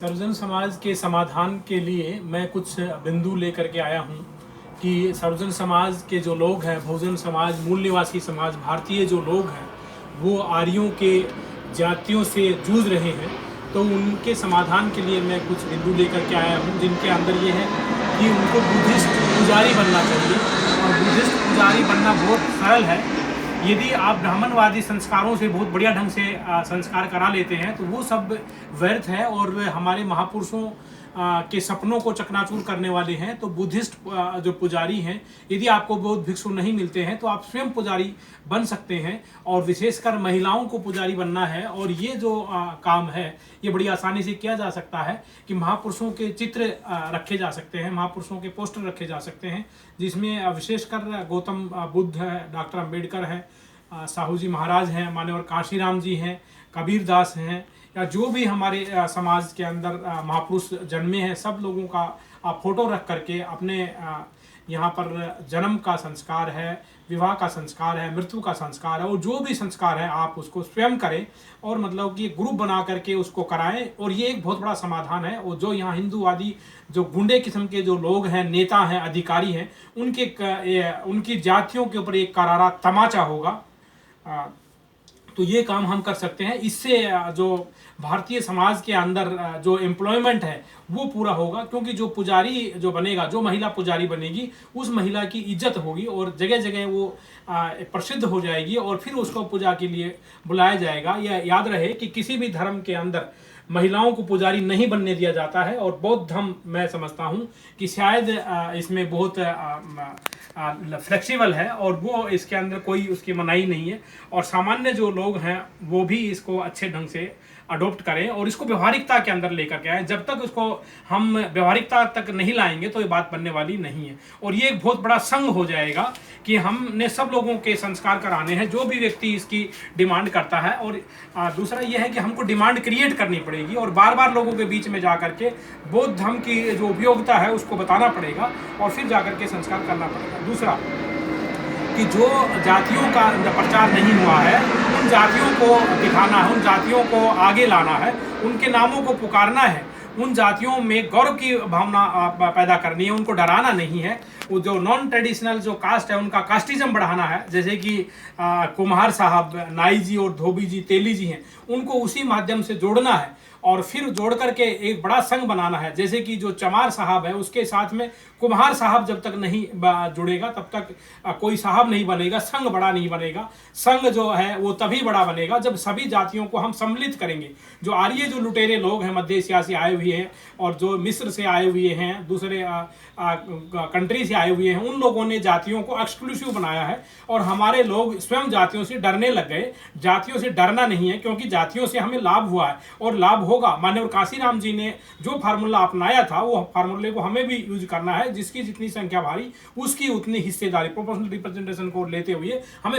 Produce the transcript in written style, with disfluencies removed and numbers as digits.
सर्वजन समाज के समाधान के लिए मैं कुछ बिंदु लेकर के आया हूँ कि सर्वजन समाज के जो लोग हैं, बहुजन समाज, मूल निवासी समाज, भारतीय जो लोग हैं वो आर्यों के जातियों से जूझ रहे हैं। तो उनके समाधान के लिए मैं कुछ बिंदु लेकर के आया हूँ, जिनके अंदर ये है कि उनको बुद्धिस्ट पुजारी बनना चाहिए। और बुद्धिस्ट पुजारी बनना बहुत सरल है। यदि आप ब्राह्मणवादी संस्कारों से बहुत बढ़िया ढंग से संस्कार करा लेते हैं तो वो सब व्यर्थ है और हमारे महापुरुषों के सपनों को चकनाचूर करने वाले हैं। तो बुद्धिस्ट जो पुजारी हैं, यदि आपको बौद्ध भिक्षु नहीं मिलते हैं तो आप स्वयं पुजारी बन सकते हैं। और विशेषकर महिलाओं को पुजारी बनना है। और ये जो काम है ये बड़ी आसानी से किया जा सकता है कि महापुरुषों के चित्र रखे जा सकते हैं, महापुरुषों के पोस्टर रखे जा सकते हैं, जिसमें विशेषकर गौतम बुद्ध है, डॉक्टर अम्बेडकर है, साहू जी महाराज हैं, मान्यवर काशीराम जी हैं, कबीर दास हैं, या जो भी हमारे समाज के अंदर महापुरुष जन्मे हैं, सब लोगों का फोटो रख करके अपने यहाँ पर जन्म का संस्कार है, विवाह का संस्कार है, मृत्यु का संस्कार है, और जो भी संस्कार है आप उसको स्वयं करें और मतलब कि ग्रुप बना करके उसको कराएं। और ये एक बहुत बड़ा समाधान है। और जो यहाँ हिंदूवादी जो गुंडे किस्म के जो लोग हैं, नेता हैं, अधिकारी हैं, उनकी जातियों के ऊपर एक करारा तमाचा होगा। तो ये काम हम कर सकते हैं। इससे जो भारतीय समाज के अंदर जो एम्प्लॉयमेंट है वो पूरा होगा, क्योंकि जो पुजारी जो बनेगा, जो महिला पुजारी बनेगी, उस महिला की इज्जत होगी और जगह जगह वो प्रसिद्ध हो जाएगी और फिर उसको पूजा के लिए बुलाया जाएगा। यह याद रहे कि किसी भी धर्म के अंदर महिलाओं को पुजारी नहीं बनने दिया जाता है। और बौद्ध धर्म मैं समझता हूँ कि शायद इसमें बहुत फ्लेक्सिबल है और वो इसके अंदर कोई उसकी मनाही नहीं है। और सामान्य जो लोग हैं वो भी इसको अच्छे ढंग से अडोप्ट करें और इसको व्यवहारिकता के अंदर लेकर के आए। जब तक उसको हम व्यवहारिकता तक नहीं लाएंगे तो ये बात बनने वाली नहीं है। और ये एक बहुत बड़ा संघ हो जाएगा कि हमने सब लोगों के संस्कार कराने हैं, जो भी व्यक्ति इसकी डिमांड करता है। और दूसरा यह है कि हमको डिमांड क्रिएट करनी पड़ेगी और बार बार लोगों के बीच में जा करके बौद्ध धर्म की जो उपयोगिता है उसको बताना पड़ेगा और फिर जा करके संस्कार करना पड़ेगा। दूसरा कि जो जातियों का प्रचार नहीं हुआ है उन जातियों को दिखाना है, उन जातियों को आगे लाना है, उनके नामों को पुकारना है, उन जातियों में गौरव की भावना पैदा करनी है, उनको डराना नहीं है। वो जो नॉन ट्रेडिशनल जो कास्ट है उनका कास्टिज्म बढ़ाना है, जैसे कि कुम्हार साहब, नाई जी और धोबी जी, तेली जी हैं, उनको उसी माध्यम से जोड़ना है और फिर जोड़ करके एक बड़ा संघ बनाना है। जैसे कि जो चमार साहब है उसके साथ में कुम्हार साहब जब तक नहीं जुड़ेगा तब तक कोई साहब नहीं बनेगा, संघ बड़ा नहीं बनेगा। संघ जो है वो तभी बड़ा बनेगा जब सभी जातियों को हम सम्मिलित करेंगे। जो आर्य जो लुटेरे लोग हैं, मध्य एशिया से आए हुए हैं और जो मिस्र से आए हुए हैं, दूसरे कंट्री से आए हुए हैं, उन लोगों ने जातियों को एक्सक्लूसिव बनाया है और हमारे लोग स्वयं जातियों से डरने लग गए। जातियों से डरना नहीं है, क्योंकि जातियों से हमें लाभ हुआ है और लाभ होगा। मान्यवर काशीराम जी ने जो फार्मूला अपनाया था वो फार्मूले को हमें भी यूज करना है। जिसकी जितनी संख्या भारी उसकी उतनी हिस्सेदारी, प्रोपोर्शनल रिप्रेजेंटेशन को लेते हुए हमें